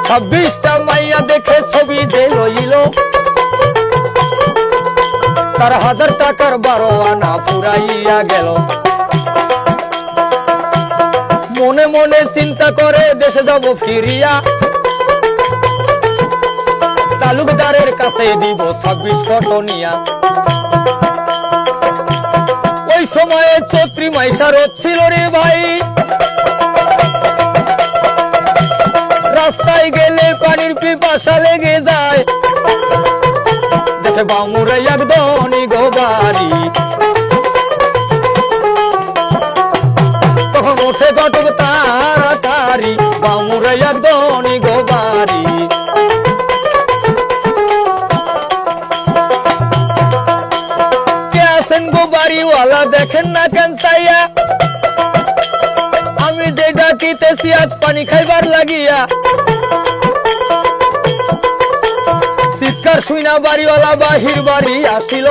26টা মাইয়া দেখে ছবি যে লইল, তার 1000 টাকার 12 আনা পুরাইয়া গেল। মনে মনে চিন্তা করে দেশে যাব ফিরিয়া, তালুকদারের কাছে দিব 26 ফটনিয়া। ওই সময়ে চৈত্রী মাইশা রোদ ছিল রে ভাই, রাস্তায় গেলে পানির পিপাসা লেগে যায়। দেখে বামুরে এক ধনী গো বাড়ি, তখন ওঠে ঘটক তাড়াতাড়ি, বামুরে এক ধনী গো বাড়ি। কে আছেন গো বাড়িওয়ালা দেখেন না কেন চাইয়া, আমি যে ডাকিতেছি আজ পানি খাইবার লাগিয়া। চিৎকার শুইনা বাড়িওয়ালা বাহির বাড়ি আসিল,